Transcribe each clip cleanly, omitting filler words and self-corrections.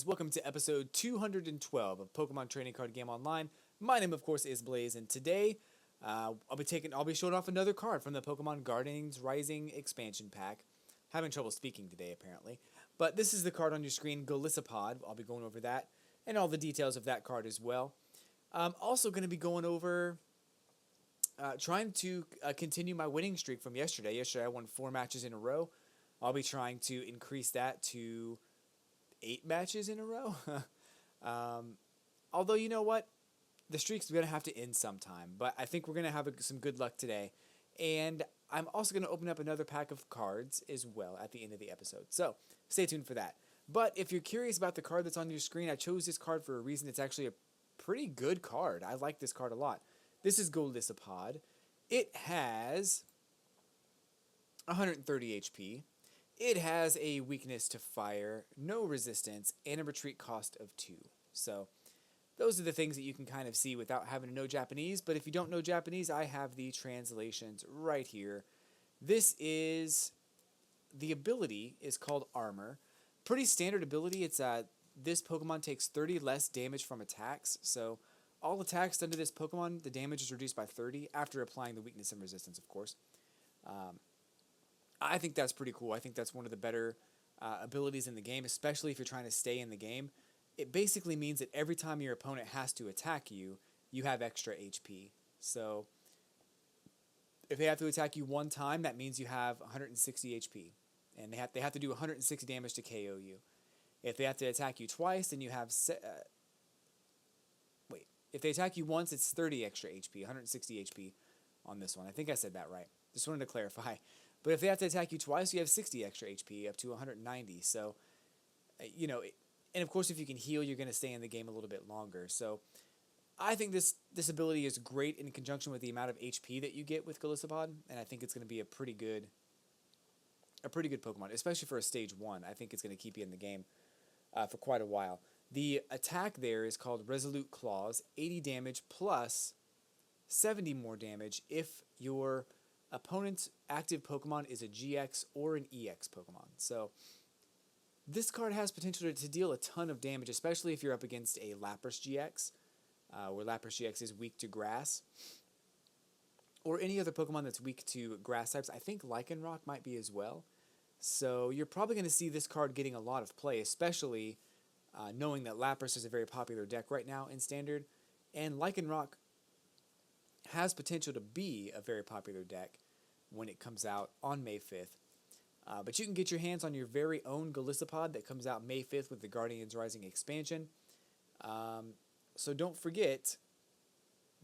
Welcome to episode 212 of Pokemon Trading Card Game Online. My name, of course, is Blaze, and today I'll be showing off another card from the Pokemon Guardians Rising expansion pack. Having trouble speaking today, apparently, but this is the card on your screen, Golisopod. I'll be going over that and all the details of that card as well. I'm also going to be going over trying to continue my winning streak from yesterday. Yesterday I won 4 matches in a row. I'll be trying to increase that to 8 matches in a row. Although, you know what? The streak's going to have to end sometime. But I think we're going to have some good luck today. And I'm also going to open up another pack of cards as well at the end of the episode. So stay tuned for that. But if you're curious about the card that's on your screen, I chose this card for a reason. It's actually a pretty good card. I like this card a lot. This is Golisopod. It has 130 HP. It has a weakness to fire, no resistance, and a retreat cost of 2. So those are the things that you can kind of see without having to know Japanese. But if you don't know Japanese, I have the translations right here. The ability is called Armor. Pretty standard ability. It's this Pokemon takes 30 less damage from attacks. So all attacks done to this Pokemon, the damage is reduced by 30 after applying the weakness and resistance, of course. I think that's pretty cool. I think that's one of the better abilities in the game, especially if you're trying to stay in the game. It basically means that every time your opponent has to attack you, you have extra HP. So if they have to attack you one time, that means you have 160 HP. And they have to do 160 damage to KO you. If they have to attack you twice, then you have... If they attack you once, it's 30 extra HP, 160 HP on this one. I think I said that right. Just wanted to clarify. But if they have to attack you twice, you have 60 extra HP, up to 190. So, and of course, if you can heal, you're going to stay in the game a little bit longer. So, I think this ability is great in conjunction with the amount of HP that you get with Golisopod, and I think it's going to be a pretty good Pokemon, especially for a stage 1. I think it's going to keep you in the game for quite a while. The attack there is called Resolute Claws, 80 damage plus 70 more damage if your opponent's active Pokemon is a GX or an EX Pokemon. So this card has potential to deal a ton of damage, especially if you're up against a Lapras GX, where Lapras GX is weak to grass, or any other Pokemon that's weak to grass types. I think Lycanroc might be as well. So you're probably going to see this card getting a lot of play, especially knowing that Lapras is a very popular deck right now in Standard, and Lycanroc has potential to be a very popular deck when it comes out on May 5th. But you can get your hands on your very own Golisopod that comes out May 5th with the Guardians Rising expansion. So don't forget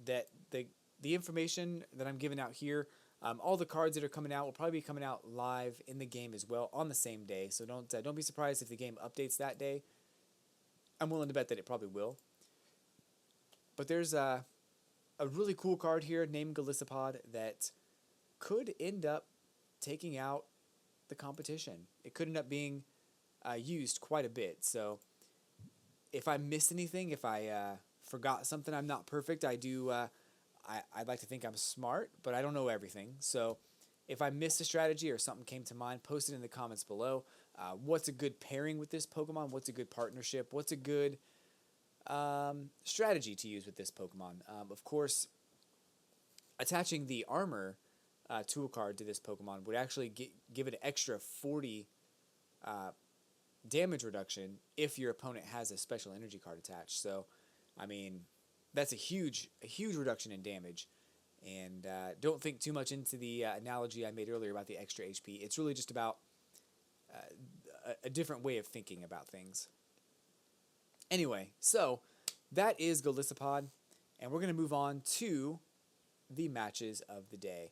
that the information that I'm giving out here, all the cards that are coming out will probably be coming out live in the game as well on the same day. So don't be surprised if the game updates that day. I'm willing to bet that it probably will. But there's a really cool card here named Golisopod that could end up taking out the competition. It could end up being used quite a bit. So if I missed anything, if I forgot something, I'm not perfect. I'd like to think I'm smart, but I don't know everything. So if I missed a strategy or something came to mind, post it in the comments below. What's a good pairing with this Pokemon? What's a good partnership? What's a good strategy to use with this Pokemon? Of course, attaching the armor tool card to this Pokemon would actually give it an extra 40 damage reduction if your opponent has a special energy card attached. So, I mean, that's a huge reduction in damage. And don't think too much into the analogy I made earlier about the extra HP. It's really just about a different way of thinking about things. Anyway, so that is Golisopod, and we're going to move on to the matches of the day.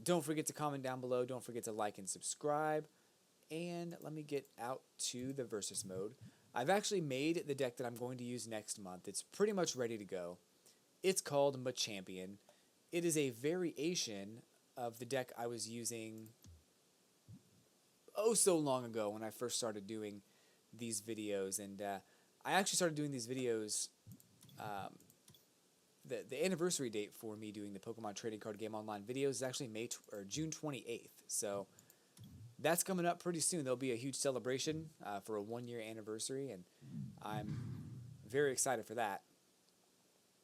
Don't forget to comment down below. Don't forget to like and subscribe. And let me get out to the versus mode. I've actually made the deck that I'm going to use next month. It's pretty much ready to go. It's called Machampion. It is a variation of the deck I was using so long ago when I first started doing these videos. And I actually started doing these videos the anniversary date for me doing the Pokemon Trading Card Game Online videos is actually June 28th. So that's coming up pretty soon. There'll be a huge celebration for a 1-year anniversary, and I'm very excited for that.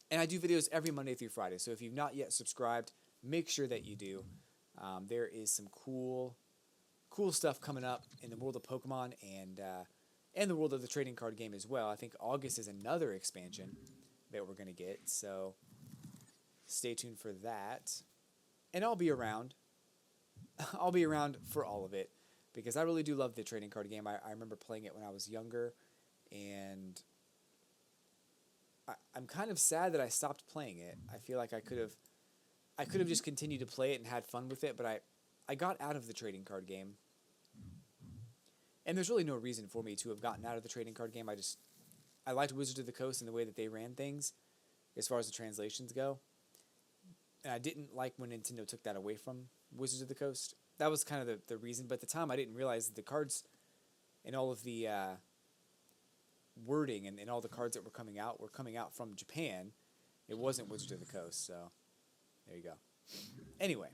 And I do videos every Monday through Friday, so if you've not yet subscribed, make sure that you do. There is some cool stuff coming up in the world of Pokemon and the world of the trading card game as well. I think August is another expansion that we're going to get, so stay tuned for that. And I'll be around. I'll be around for all of it because I really do love the trading card game. I remember playing it when I was younger, and I'm kind of sad that I stopped playing it. I feel like I could have just continued to play it and had fun with it, but I got out of the trading card game. And there's really no reason for me to have gotten out of the trading card game. I liked Wizards of the Coast and the way that they ran things as far as the translations go. And I didn't like when Nintendo took that away from Wizards of the Coast. That was kind of the reason. But at the time, I didn't realize that the cards and all of the wording and all the cards that were coming out from Japan. It wasn't Wizards of the Coast, so there you go. Anyway,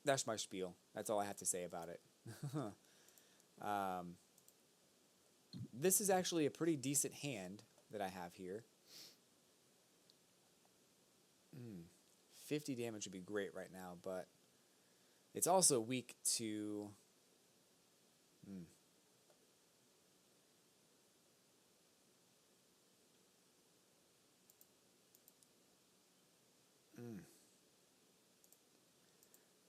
that's my spiel. That's all I have to say about it. This is actually a pretty decent hand that I have here. 50 damage would be great right now, but it's also weak to...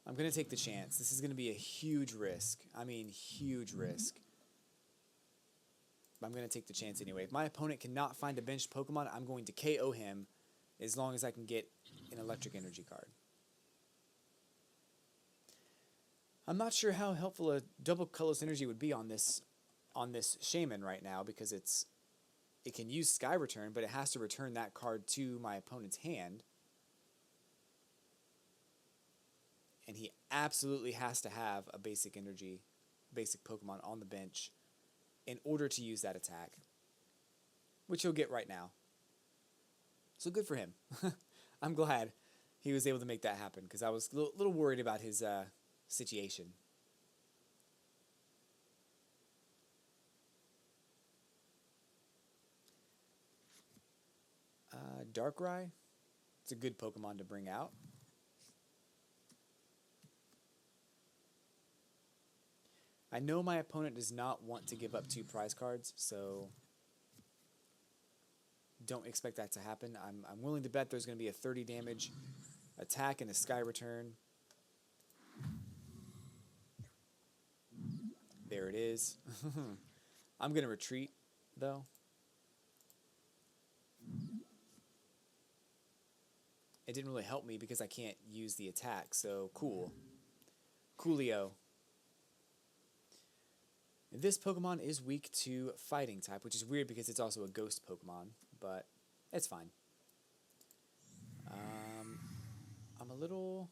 I'm going to take the chance. This is going to be a huge risk. I mean, huge risk. But I'm going to take the chance anyway. If my opponent cannot find a benched Pokemon, I'm going to KO him as long as I can get an electric energy card. I'm not sure how helpful a double colorless energy would be on this Shaman right now because it can use Sky Return, but it has to return that card to my opponent's hand. And he absolutely has to have a basic Pokemon on the bench in order to use that attack, which he'll get right now. So good for him. I'm glad he was able to make that happen because I was a little worried about his situation. Darkrai. It's a good Pokemon to bring out. I know my opponent does not want to give up 2 prize cards, so don't expect that to happen. I'm willing to bet there's going to be a 30 damage attack and a Sky Return. There it is. I'm going to retreat, though. It didn't really help me because I can't use the attack, so cool. Coolio. This Pokemon is weak to Fighting type, which is weird because it's also a Ghost Pokemon, but it's fine. I'm a little...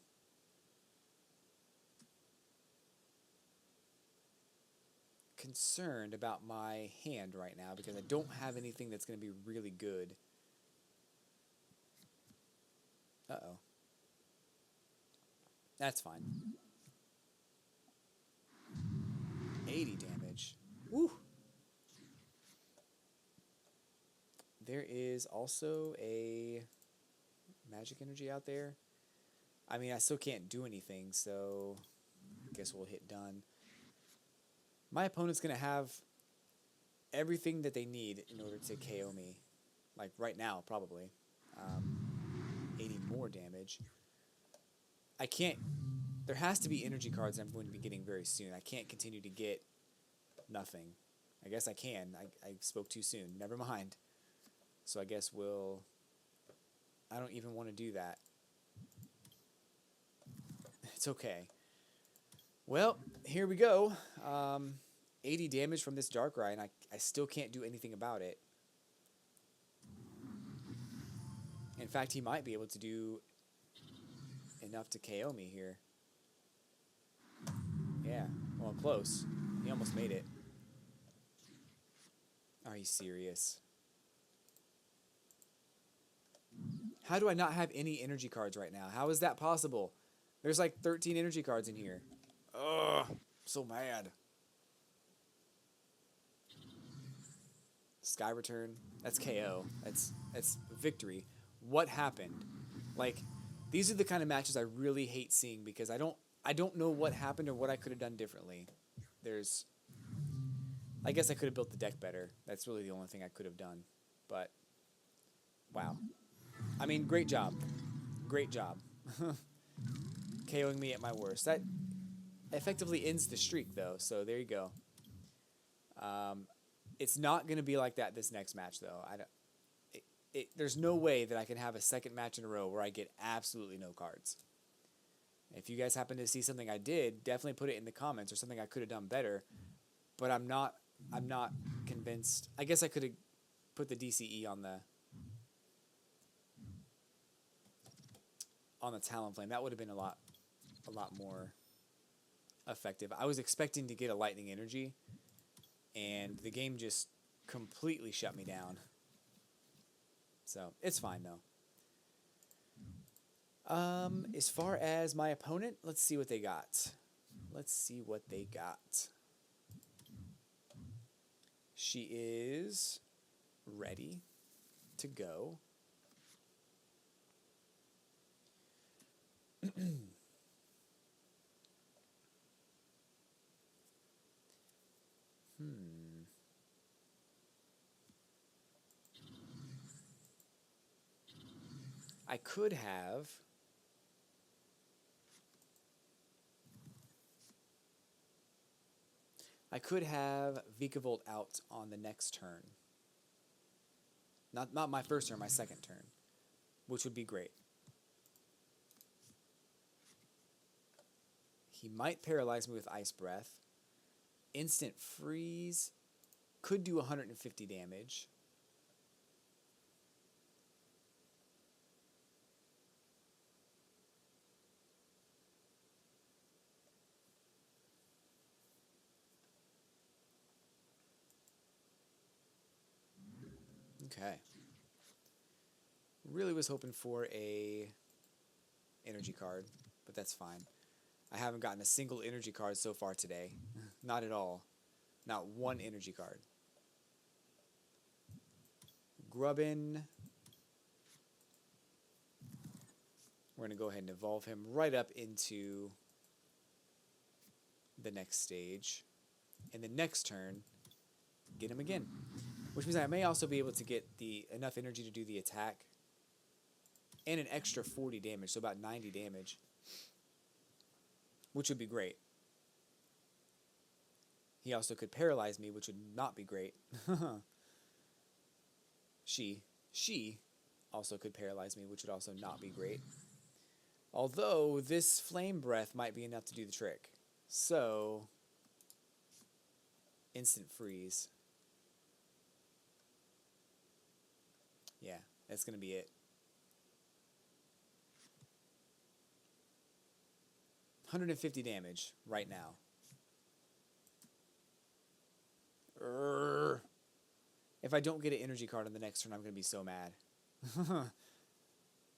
concerned about my hand right now because I don't have anything that's going to be really good. Uh-oh. That's fine. 80 damage. Woo! There is also a magic energy out there. I mean, I still can't do anything, so I guess we'll hit done. My opponent's going to have everything that they need in order to KO me. Like, right now, probably. 80 more damage. I can't... There has to be energy cards I'm going to be getting very soon. I can't continue to get nothing. I guess I can. I spoke too soon. Never mind. So I guess we'll... I don't even want to do that. It's okay. Well, here we go. 80 damage from this Darkrai, and I still can't do anything about it. In fact, he might be able to do enough to KO me here. Yeah, well, close. He almost made it. Are you serious? How do I not have any energy cards right now? How is that possible? There's like 13 energy cards in here. Ugh. So mad. Sky Return. That's KO. That's victory. What happened? Like, these are the kind of matches I really hate seeing because I don't know what happened or what I could have done differently. There's I guess I could have built the deck better. That's really the only thing I could have done. But wow. I mean, great job. Great job. KOing me at my worst. That effectively ends the streak though. So there you go. It's not going to be like that this next match though. There's no way that I can have a second match in a row where I get absolutely no cards. If you guys happen to see something I did, definitely put it in the comments or something I could have done better. But I'm not convinced. I guess I could have put the DCE on the Talonflame. That would have been a lot more effective. I was expecting to get a lightning energy, and the game just completely shut me down. So it's fine though. As far as my opponent, let's see what they got. Let's see what they got. She is ready to go. I could have Vikavolt out on the next turn. Not my first turn, my second turn, which would be great. He might paralyze me with Ice Breath. Instant Freeze could do 150 damage. Okay. Really was hoping for a energy card, but that's fine. I haven't gotten a single energy card so far today. Not at all. Not one energy card. Grubbin. We're going to go ahead and evolve him right up into the next stage. And the next turn, get him again. Which means I may also be able to get enough energy to do the attack and an extra 40 damage, so about 90 damage, which would be great. He also could paralyze me, which would not be great. She also could paralyze me, which would also not be great. Although this Flame Breath might be enough to do the trick. So, Instant Freeze. Yeah, that's going to be it. 150 damage right now. If I don't get an energy card on the next turn, I'm going to be so mad.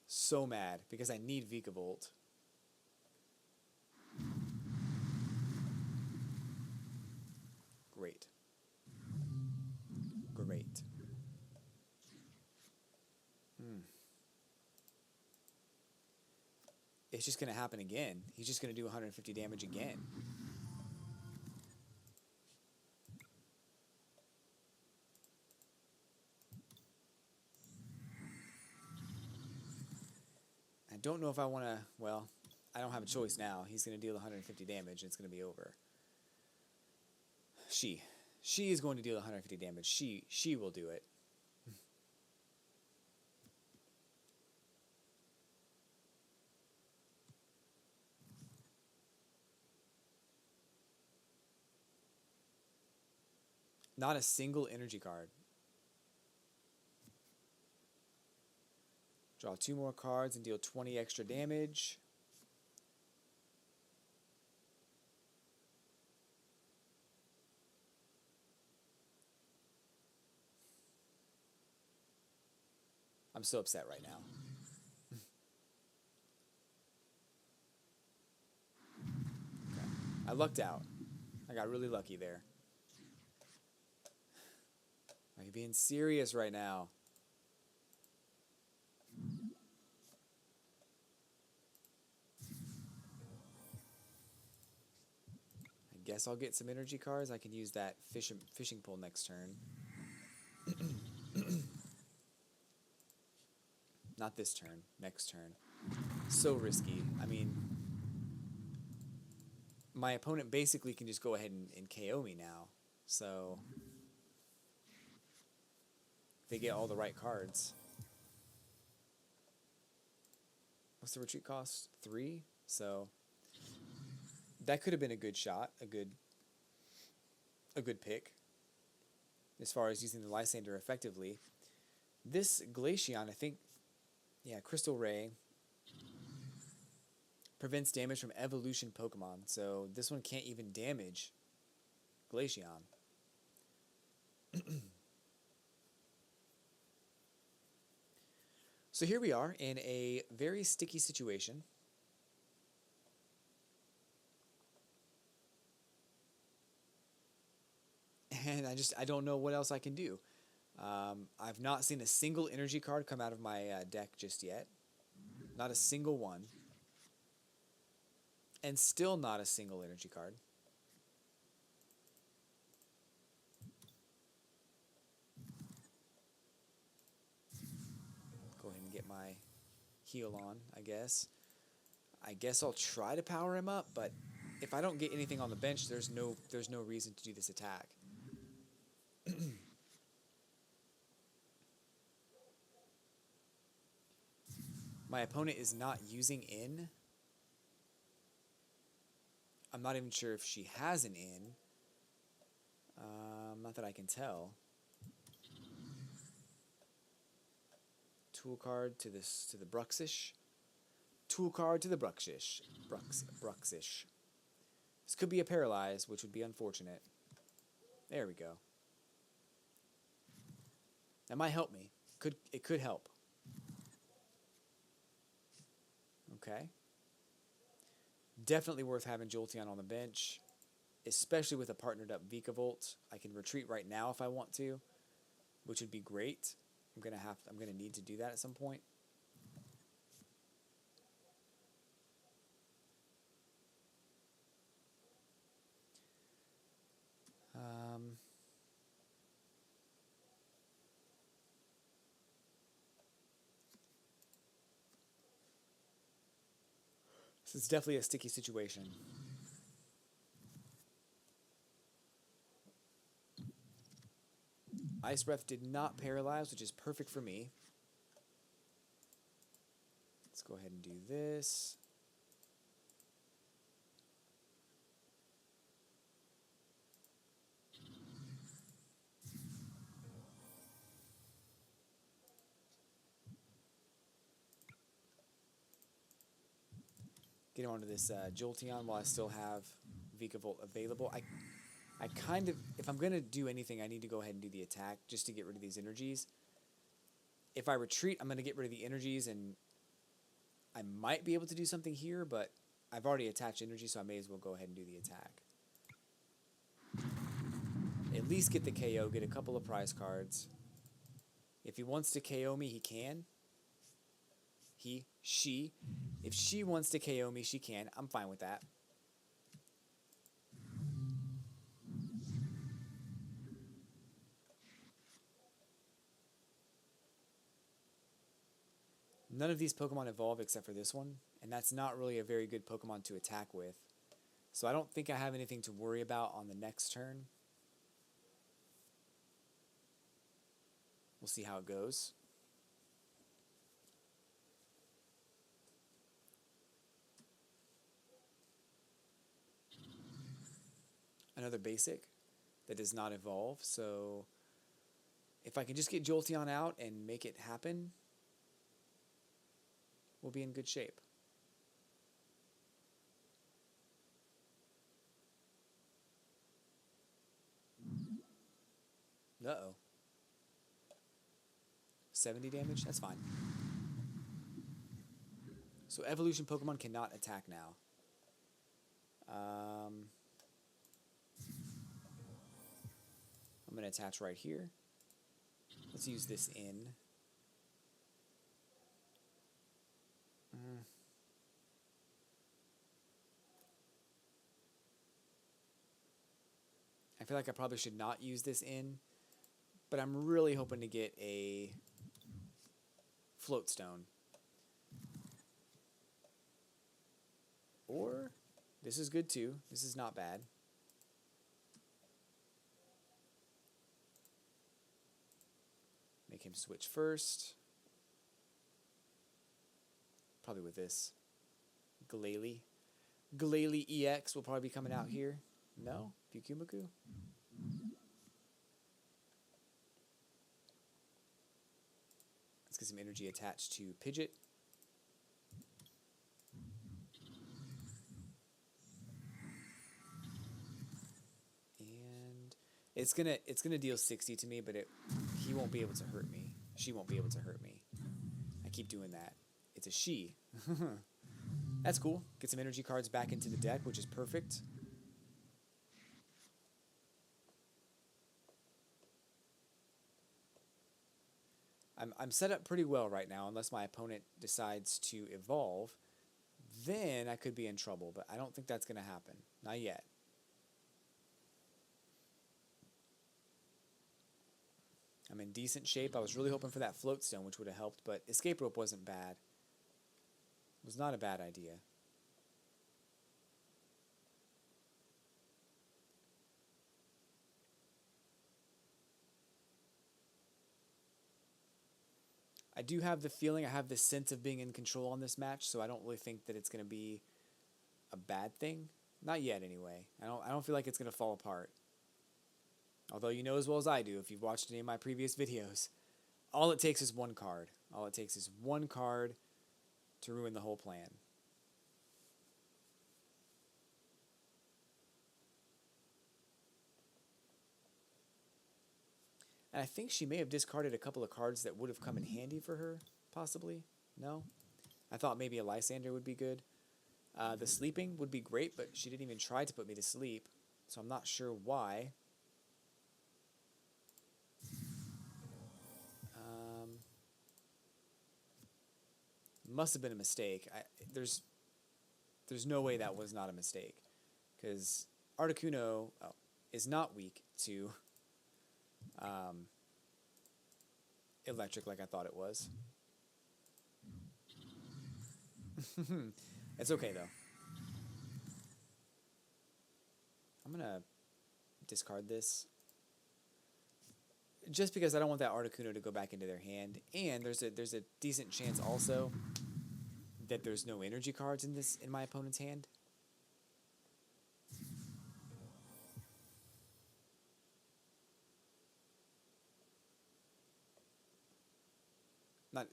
So mad, because I need Vikavolt. Great. Great. It's just going to happen again. He's just going to do 150 damage again. I don't know if I want to... Well, I don't have a choice now. He's going to deal 150 damage, and it's going to be over. She is going to deal 150 damage. She will do it. Not a single energy card. Draw 2 more cards and deal 20 extra damage. I'm so upset right now. Okay. I lucked out. I got really lucky there. Are you being serious right now? I guess I'll get some energy cards. I can use that fishing pole next turn. Not this turn, next turn. So risky. I mean, my opponent basically can just go ahead and KO me now. So, they get all the right cards. What's the retreat cost? 3? So, that could have been a good shot, a good pick as far as using the Lysander effectively. This Glaceon, I think, yeah, Crystal Ray prevents damage from evolution Pokemon, so this one can't even damage Glaceon. So here we are in a very sticky situation. And I don't know what else I can do. I've not seen a single energy card come out of my deck just yet. Not a single one. And still not a single energy card. Go ahead and get my heal on, I guess. I guess I'll try to power him up, but if I don't get anything on the bench, there's no reason to do this attack. My opponent is not using in. I'm not even sure if she has an in. Not that I can tell. Tool card to the Bruxish. Tool card to the Bruxish. Bruxish. This could be a paralyze, which would be unfortunate. There we go. That might help me. It could help. Okay. Definitely worth having Jolteon on the bench, especially with a partnered up Vikavolt. I can retreat right now if I want to, which would be great. I'm gonna need to do that at some point. So it's definitely a sticky situation. Ice Breath did not paralyze, which is perfect for me. Let's go ahead and do this. Get onto this Jolteon while I still have Vikavolt available. I kind of, if I'm going to do anything, I need to go ahead and do the attack just to get rid of these energies. If I retreat, I'm going to get rid of the energies, and I might be able to do something here, but I've already attached energy, so I may as well go ahead and do the attack. At least get the KO, get a couple of prize cards. If he wants to KO me, he can. She. If she wants to KO me, she can. I'm fine with that. None of these Pokemon evolve except for this one, and that's not really a very good Pokemon to attack with. So I don't think I have anything to worry about on the next turn. We'll see how it goes. Another basic that does not evolve, so if I can just get Jolteon out and make it happen, we'll be in good shape. Uh-oh. 70 damage? That's fine. So evolution Pokemon cannot attack now. I'm going to attach right here. Let's use this in. I feel like I probably should not use this in, but I'm really hoping to get a float stone. Or, this is good too. This is not bad. Make him switch first. Probably with this. Glalie. Glalie EX will probably be coming out here. No? Pyukumuku? Let's get some energy attached to Pidgeot. And it's gonna deal 60 to me, but he won't be able to hurt me. She won't be able to hurt me. I keep doing that. It's a she. That's cool. Get some energy cards back into the deck, which is perfect. I'm set up pretty well right now, unless my opponent decides to evolve. Then I could be in trouble, but I don't think that's going to happen. Not yet. I'm in decent shape. I was really hoping for that float stone, which would have helped, but escape rope wasn't bad. It was not a bad idea. I do have the feeling, I have this sense of being in control on this match, so I don't really think that it's going to be a bad thing. Not yet, anyway. I don't feel like it's going to fall apart. Although you know as well as I do, if you've watched any of my previous videos, all it takes is one card. All it takes is one card to ruin the whole plan. And I think she may have discarded a couple of cards that would have come in handy for her, possibly. No? I thought maybe a Lysander would be good. The sleeping would be great, but she didn't even try to put me to sleep, so I'm not sure why. Must have been a mistake. There's no way that was not a mistake, because Articuno is not weak to electric like I thought it was. It's okay though. I'm gonna discard this just because I don't want that Articuno to go back into their hand, and there's a decent chance also that there's no energy cards in my opponent's hand.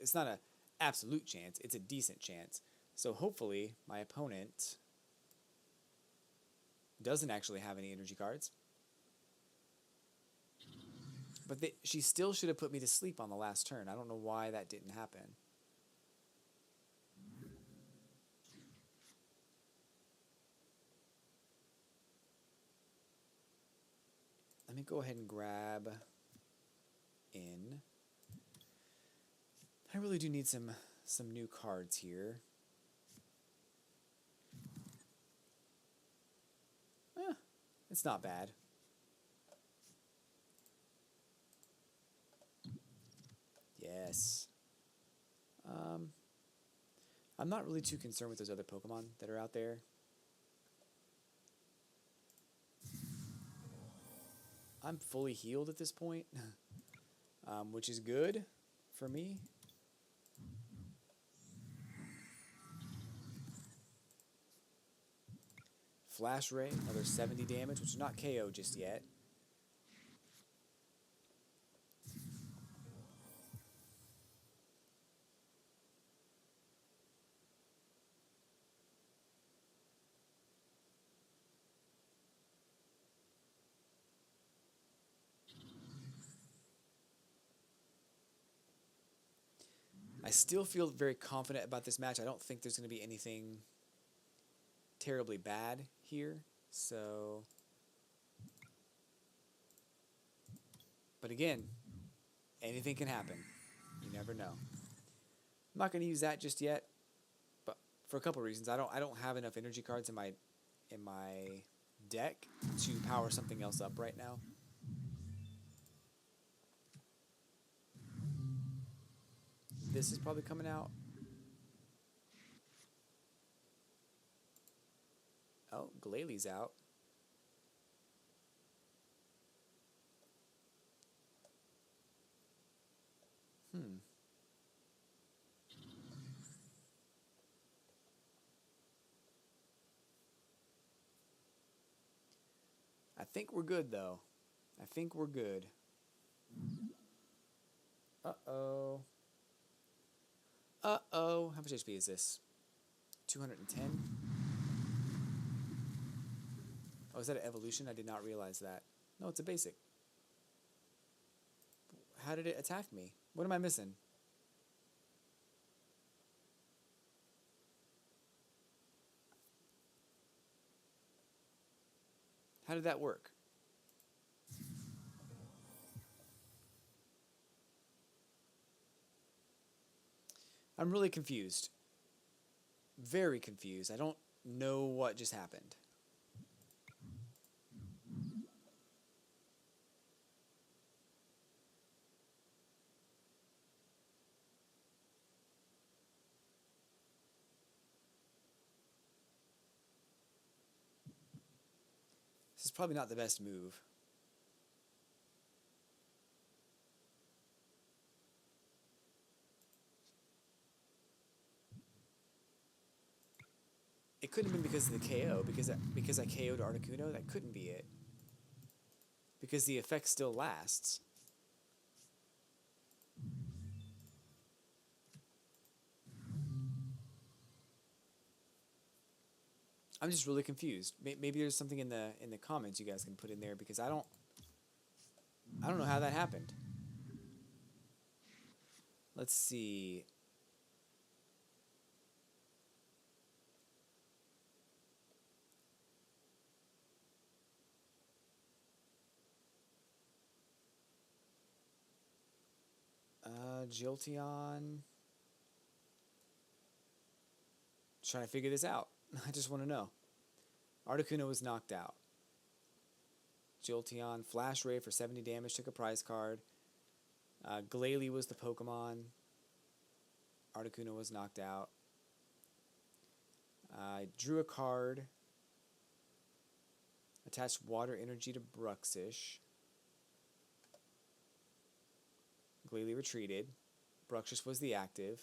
It's not an absolute chance, it's a decent chance. So hopefully my opponent doesn't actually have any energy cards. But she still should have put me to sleep on the last turn. I don't know why that didn't happen. Let me go ahead and grab in. I really do need some new cards here. It's not bad. Yes. I'm not really too concerned with those other Pokemon that are out there. I'm fully healed at this point, which is good for me. Flash Ray, another 70 damage, which is not KO just yet. I still feel very confident about this match. I don't think there's going to be anything terribly bad here. So But again, anything can happen. You never know. I'm not going to use that just yet, but for a couple reasons. I don't have enough energy cards in my deck to power something else up right now. This is probably coming out. Oh, Glalie out. I think we're good, though. I think we're good. Uh-oh. Uh-oh. How much HP is this? 210? Oh, is that an evolution? I did not realize that. No, it's a basic. How did it attack me? What am I missing? How did that work? I'm really confused. Very confused. I don't know what just happened. This is probably not the best move. It couldn't have been because of the KO, because I KO'd Articuno. That couldn't be it. Because the effect still lasts. I'm just really confused. Maybe there's something in the comments you guys can put in there, because I don't know how that happened. Let's see. Jolteon. Trying to figure this out. I just want to know. Articuno was knocked out. Jolteon, Flash Ray for 70 damage, took a prize card. Glalie was the Pokemon. Articuno was knocked out. Drew a card. Attached Water Energy to Bruxish. Glalie retreated. Bruxish was the active.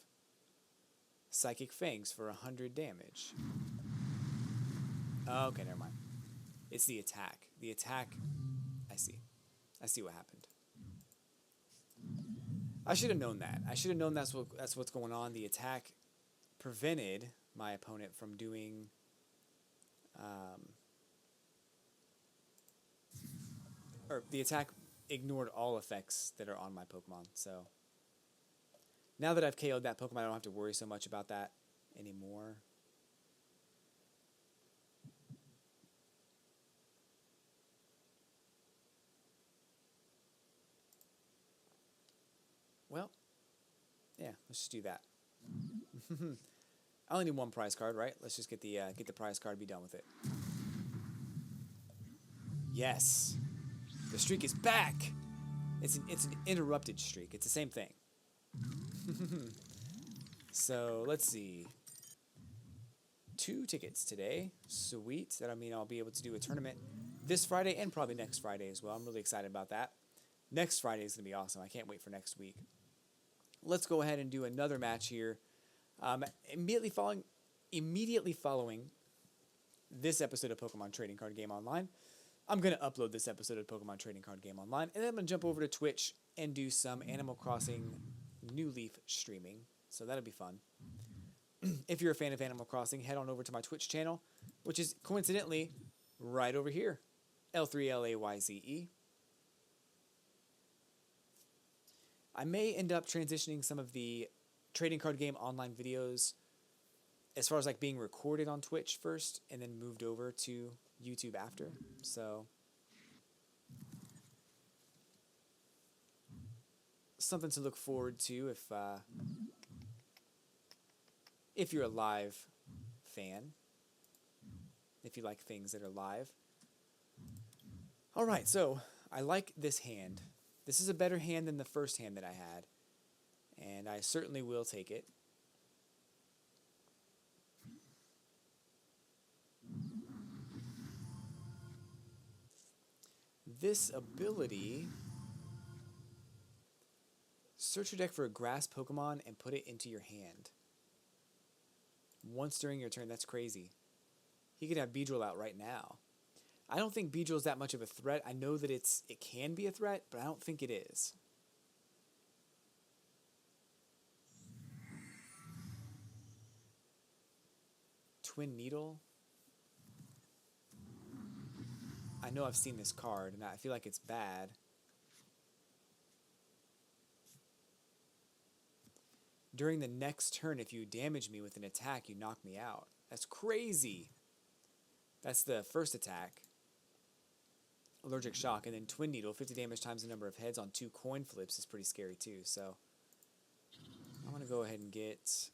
Psychic Fangs for 100 damage. Oh, okay, never mind. It's the attack. The attack... I see. I see what happened. I should have known that. I should have known that's what's going on. The attack prevented my opponent from doing... or the attack ignored all effects that are on my Pokemon, so... Now that I've KO'd that Pokemon, I don't have to worry so much about that anymore. Well, yeah, let's just do that. I only need one prize card, right? Let's just get the prize card and be done with it. Yes! The streak is back! It's an interrupted streak. It's the same thing. So, let's see. 2 tickets today. Sweet. That'll mean I'll be able to do a tournament this Friday and probably next Friday as well. I'm really excited about that. Next Friday is going to be awesome. I can't wait for next week. Let's go ahead and do another match here. Immediately following this episode of Pokemon Trading Card Game Online, I'm going to upload this episode of Pokemon Trading Card Game Online, and then I'm going to jump over to Twitch and do some Animal Crossing New Leaf streaming. So that'll be fun. If you're a fan of Animal Crossing, head on over to my Twitch channel, which is coincidentally right over here, l3layze. I may end up transitioning some of the Trading Card Game Online videos as far as like being recorded on Twitch first and then moved over to YouTube after. So something to look forward to if you're a live fan, if you like things that are live. All right, so I like this hand. This is a better hand than the first hand that I had, and I certainly will take it. This ability, search your deck for a grass Pokemon and put it into your hand. Once during your turn, that's crazy. He could have Beedrill out right now. I don't think Beedrill is that much of a threat. I know that it can be a threat, but I don't think it is. Twin Needle. I know I've seen this card, and I feel like it's bad. During the next turn, if you damage me with an attack, you knock me out. That's crazy. That's the first attack. Allergic Shock, and then Twin Needle, 50 damage times the number of heads on 2 coin flips is pretty scary too. So I'm going to go ahead and get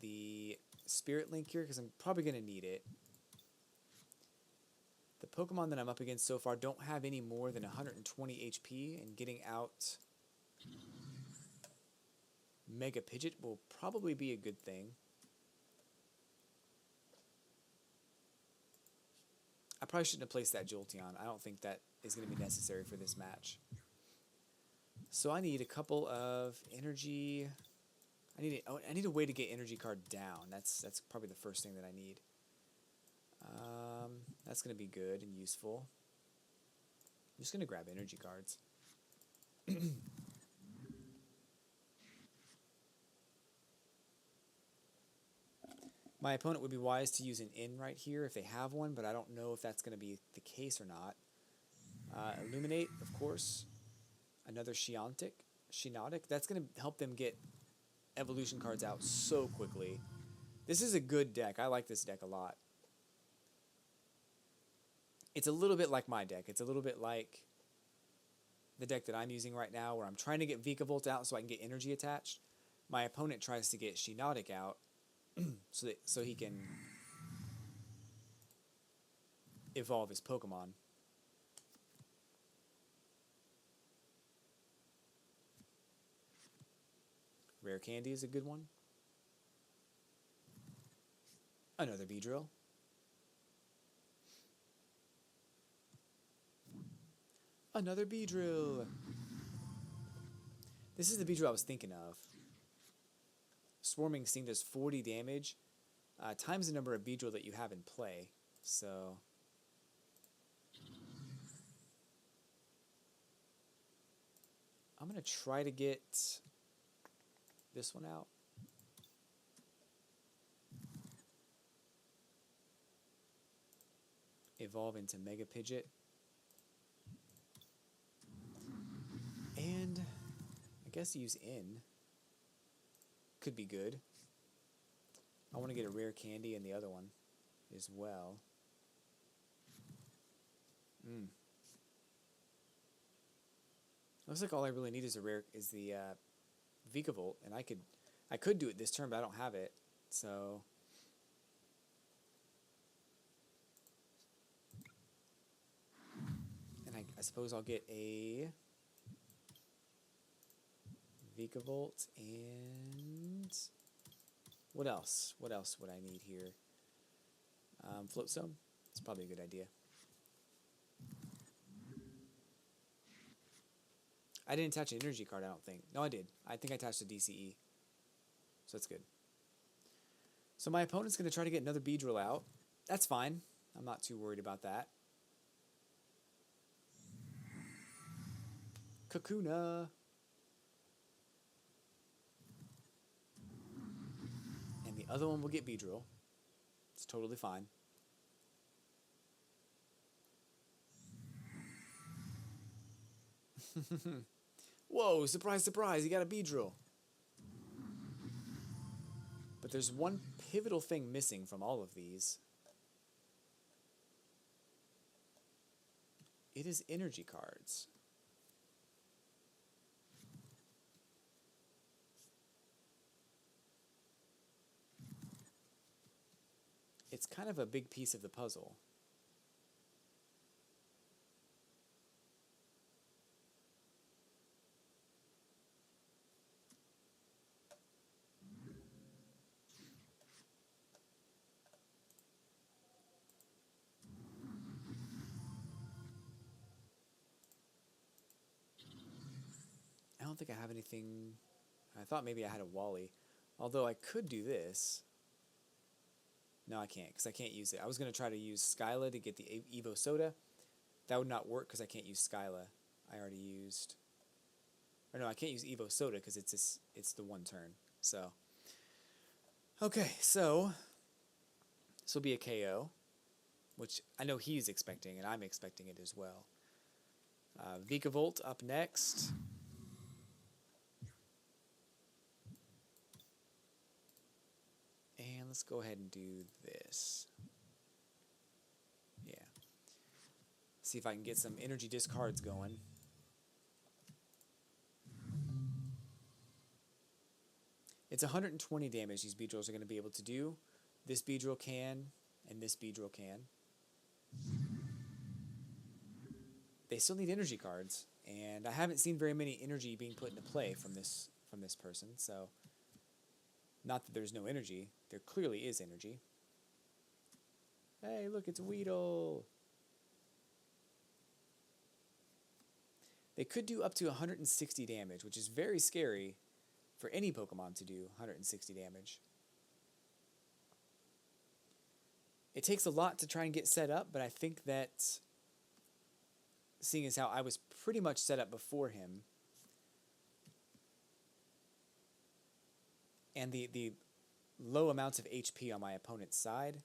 the Spirit Link here because I'm probably going to need it. The Pokemon that I'm up against so far don't have any more than 120 HP, and getting out Mega Pidgeot will probably be a good thing. I probably shouldn't have placed that Jolteon. I don't think that is going to be necessary for this match. So I need a couple of energy. I need a way to get energy card down. That's probably the first thing that I need. That's going to be good and useful. I'm just going to grab energy cards. My opponent would be wise to use an in right here if they have one, but I don't know if that's going to be the case or not. Illuminate, of course. Another Shiinotic. That's going to help them get evolution cards out so quickly. This is a good deck. I like this deck a lot. It's a little bit like my deck. It's a little bit like the deck that I'm using right now, where I'm trying to get Vikavolt out so I can get energy attached. My opponent tries to get Shiinotic out so he can evolve his Pokemon. Rare Candy is a good one. Another Beedrill. Another Beedrill. This is the Beedrill I was thinking of. Swarming Sting does 40 damage times the number of Beedrill that you have in play. So I'm going to try to get this one out. Evolve into Mega Pidgeot. And I guess use in. Could be good. I want to get a Rare Candy in the other one as well. Looks like all I really need is the Vikavolt, and I could do it this turn, but I don't have it. So and I suppose I'll get a Vikavolt, and what else? What else would I need here? Float Zone. It's probably a good idea. I didn't attach an energy card, I don't think. No, I did. I think I attached a DCE. So that's good. So my opponent's going to try to get another Beedrill out. That's fine. I'm not too worried about that. Kakuna. And the other one will get Beedrill. It's totally fine. Whoa, surprise, surprise, he got a Beedrill. But there's one pivotal thing missing from all of these. It is energy cards. it's kind of a big piece of the puzzle. I don't think I have anything. I thought maybe I had a Wally. Although I could do this. No, I can't, because I can't use it. I was going to try to use Skyla to get the Evo Soda. That would not work because I can't use Skyla. I already used... Or no, I can't use Evo Soda because it's the one turn. So, okay, so this will be a KO, which I know he's expecting, and I'm expecting it as well. Vikavolt up next. And let's go ahead and do this. Yeah. See if I can get some energy discards going. It's 120 damage these Beedrills are going to be able to do. This Beedrill can, and this Beedrill can. They still need energy cards, and I haven't seen very many energy being put into play from this person, so not that there's no energy. There clearly is energy. Hey, look, it's Weedle. They could do up to 160 damage, which is very scary for any Pokemon to do 160 damage. It takes a lot to try and get set up, but I think that, seeing as how I was pretty much set up before him, and the low amounts of HP on my opponent's side,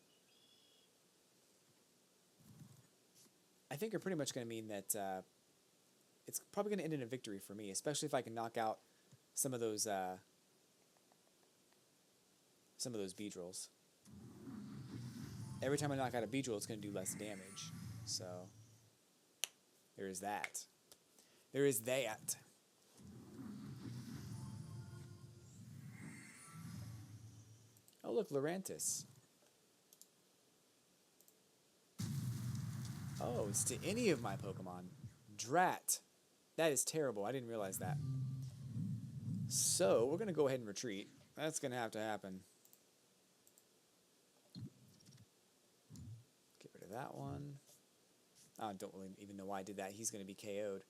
I think are pretty much going to mean that it's probably going to end in a victory for me, especially if I can knock out some of those Beedrills. Every time I knock out a Beedrill, it's going to do less damage. So there is that. There is that. Oh, look, Lurantis. Oh, it's to any of my Pokemon. Drat. That is terrible. I didn't realize that. So, we're going to go ahead and retreat. That's going to have to happen. Get rid of that one. I don't really even know why I did that. He's going to be KO'd.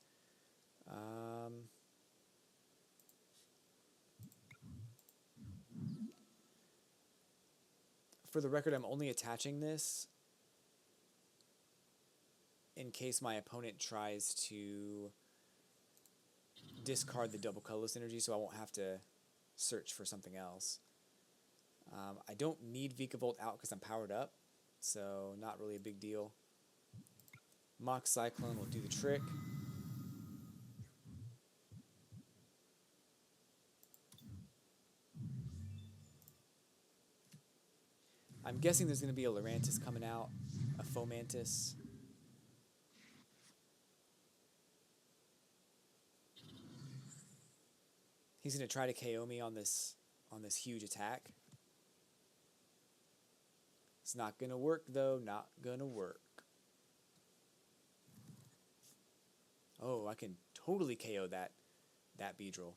For the record, I'm only attaching this in case my opponent tries to discard the double colorless energy, so I won't have to search for something else. I don't need Vikavolt out because I'm powered up, so not really a big deal. Mock Cyclone will do the trick. I'm guessing there's going to be a Lurantis coming out, a Fomantis. He's going to try to KO me on this huge attack. It's not going to work, though. Not going to work. Oh, I can totally KO that Beedrill.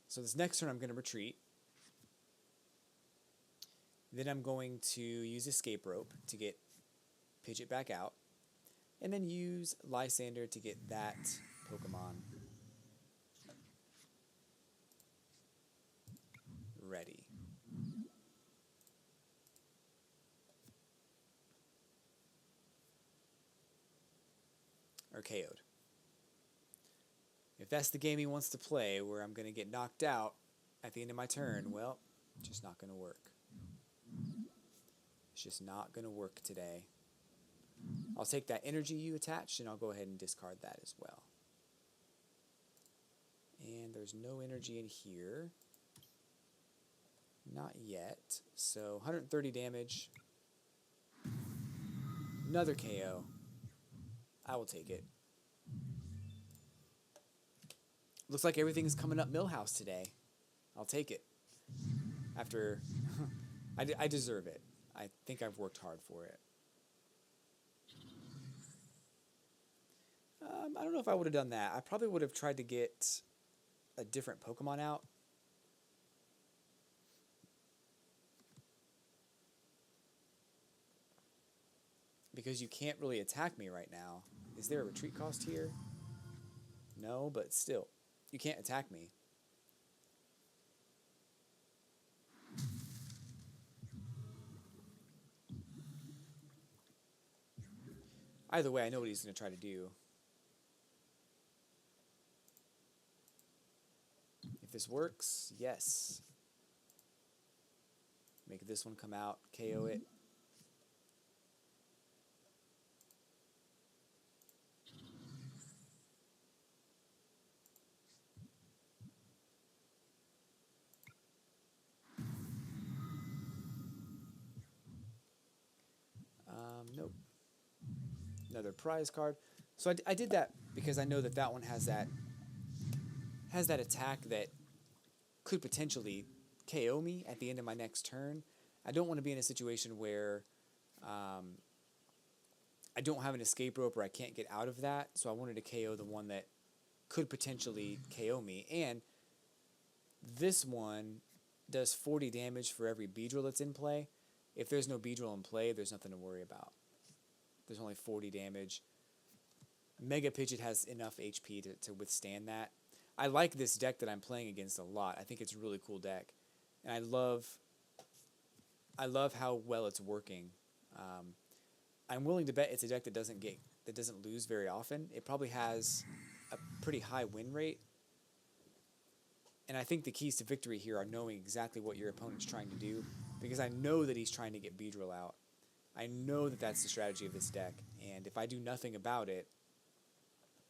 So this next turn I'm going to retreat. Then I'm going to use Escape Rope to get Pidgeot back out. And then use Lysander to get that Pokemon ready. Or KO'd. If that's the game he wants to play, where I'm going to get knocked out at the end of my turn, well, just not going to work. It's just not going to work today. I'll take that energy you attached, and I'll go ahead and discard that as well. And there's no energy in here. Not yet. So 130 damage. Another KO. I will take it. Looks like everything's coming up Millhouse today. I'll take it. After, I deserve it. I think I've worked hard for it. I don't know if I would have done that. I probably would have tried to get a different Pokemon out. Because you can't really attack me right now. Is there a retreat cost here? No, but still. You can't attack me. Either way, I know what he's going to try to do. If this works, yes. Make this one come out, KO it. Nope. Another prize card. So I did that because I know that that one has that attack that could potentially KO me at the end of my next turn. I don't want to be in a situation where I don't have an escape rope or I can't get out of that. So I wanted to KO the one that could potentially KO me. And this one does 40 damage for every Beedrill that's in play. If there's no Beedrill in play, there's nothing to worry about. There's only 40 damage. Mega Pidgeot has enough HP to withstand that. I like this deck that I'm playing against a lot. I think it's a really cool deck. And I love how well it's working. I'm willing to bet it's a deck that doesn't lose very often. It probably has a pretty high win rate. And I think the keys to victory here are knowing exactly what your opponent's trying to do, because I know that he's trying to get Beedrill out. I know that that's the strategy of this deck, and if I do nothing about it,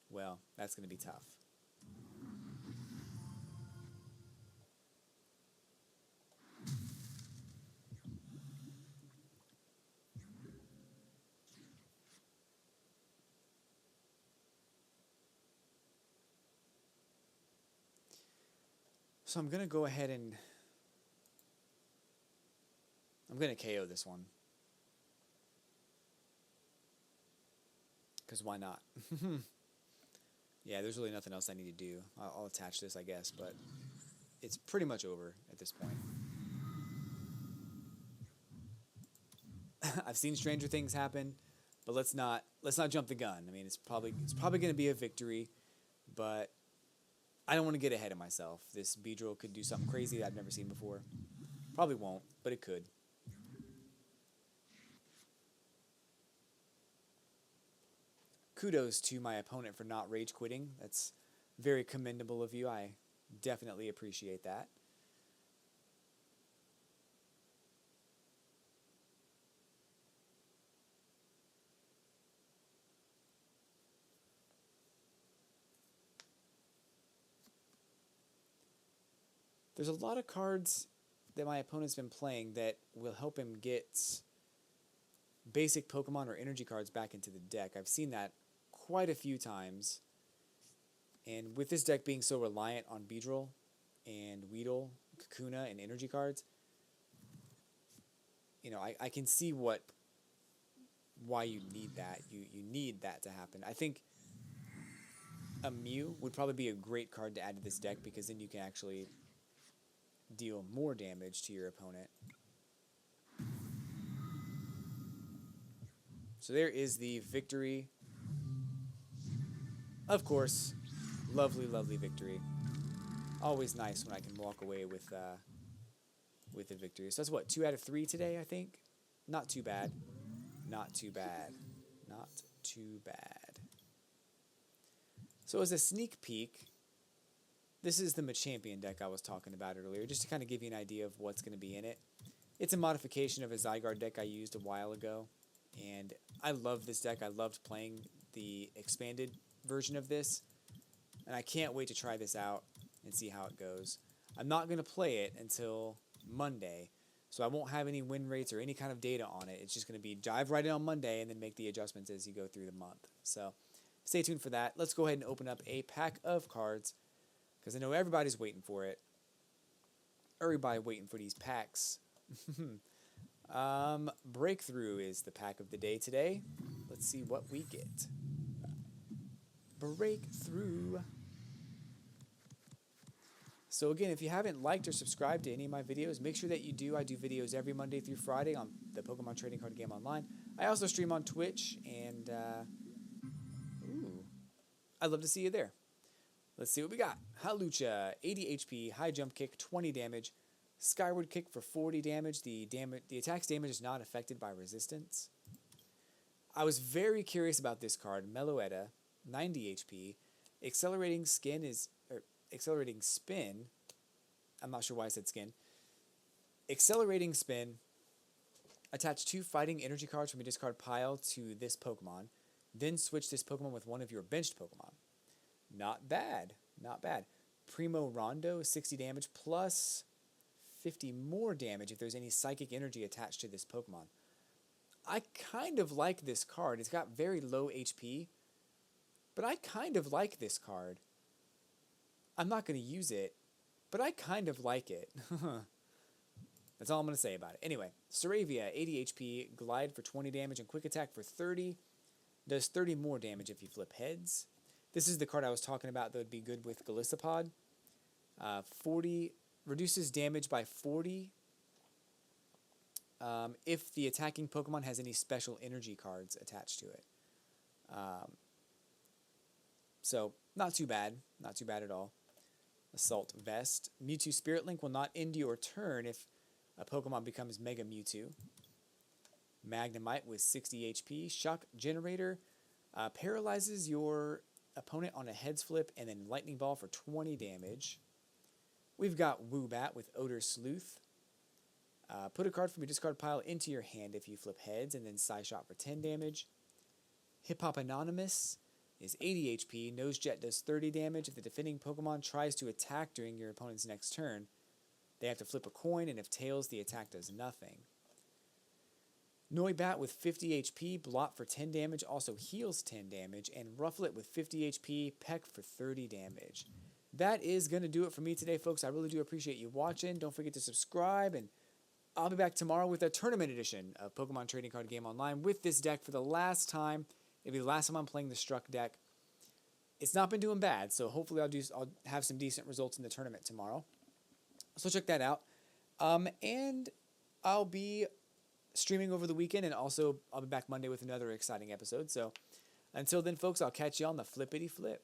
well, that's going to be tough. So I'm going to go ahead and I'm going to KO this one. Because why not? Yeah, there's really nothing else I need to do. I'll attach this, I guess, but it's pretty much over at this point. I've seen stranger things happen, but let's not jump the gun. I mean, it's probably going to be a victory, but I don't want to get ahead of myself. This Beedrill could do something crazy that I've never seen before. Probably won't, but it could. Kudos to my opponent for not rage quitting. That's very commendable of you. I definitely appreciate that. There's a lot of cards that my opponent's been playing that will help him get basic Pokemon or energy cards back into the deck. I've seen that quite a few times. And with this deck being so reliant on Beedrill and Weedle, Kakuna, and energy cards, you know, I can see why you need that. You need that to happen. I think a Mew would probably be a great card to add to this deck, because then you can actually deal more damage to your opponent. So there is the victory. Of course, lovely, lovely victory. Always nice when I can walk away with a victory. So that's what, 2 out of 3 today, I think? Not too bad. Not too bad. Not too bad. So as a sneak peek, this is the Machampion deck I was talking about earlier, just to kind of give you an idea of what's going to be in it. It's a modification of a Zygarde deck I used a while ago, and I love this deck. I loved playing the expanded version of this, and I can't wait to try this out and see how it goes. I'm not going to play it until Monday, so I won't have any win rates or any kind of data on it. It's just going to be dive right in on Monday and then make the adjustments as you go through the month. So stay tuned for that. Let's go ahead and open up a pack of cards, because I know everybody's waiting for it. Everybody waiting for these packs. Breakthrough is the pack of the day today. Let's see what we get. Breakthrough. So again, if you haven't liked or subscribed to any of my videos, make sure that you do. I do videos every Monday through Friday on the Pokemon Trading Card Game Online. I also stream on Twitch, and I'd love to see you there. Let's see what we got. Halucha, 80 HP, high jump kick, 20 damage, skyward kick for 40 damage. The attack's damage is not affected by resistance. I was very curious about this card. Meloetta, 90 HP, accelerating spin. I'm not sure why I said skin. Accelerating spin. Attach 2 fighting energy cards from your discard pile to this Pokemon. Then switch this Pokemon with one of your benched Pokemon. Not bad. Not bad. Primo Rondo, 60 damage plus 50 more damage if there's any psychic energy attached to this Pokemon. I kind of like this card. It's got very low HP, but I kind of like this card. I'm not going to use it, but I kind of like it. That's all I'm going to say about it. Anyway, Saravia, 80 HP, glide for 20 damage, and quick attack for 30. Does 30 more damage if you flip heads. This is the card I was talking about that would be good with Golisopod. 40 reduces damage by 40 if the attacking Pokemon has any special energy cards attached to it. So, not too bad. Not too bad at all. Assault Vest. Mewtwo Spirit Link will not end your turn if a Pokemon becomes Mega Mewtwo. Magnemite with 60 HP. Shock Generator paralyzes your opponent on a heads flip, and then Lightning Ball for 20 damage. We've got Woobat with Odor Sleuth. Put a card from your discard pile into your hand if you flip heads, and then Psyshot for 10 damage. Hip Hop Anonymous is 80 HP. Nose Jet does 30 damage. If the defending Pokemon tries to attack during your opponent's next turn, they have to flip a coin, and if tails, the attack does nothing. Noibat with 50 HP, Blot for 10 damage, also heals 10 damage, and Rufflet with 50 HP, Peck for 30 damage. That is going to do it for me today, folks. I really do appreciate you watching. Don't forget to subscribe, and I'll be back tomorrow with a tournament edition of Pokemon Trading Card Game Online with this deck for the last time. It'll be the last time I'm playing the Struck deck. It's not been doing bad, so hopefully I'll have some decent results in the tournament tomorrow. So check that out. And I'll be streaming over the weekend, and also I'll be back Monday with another exciting episode. So until then, folks, I'll catch you on the flippity flip.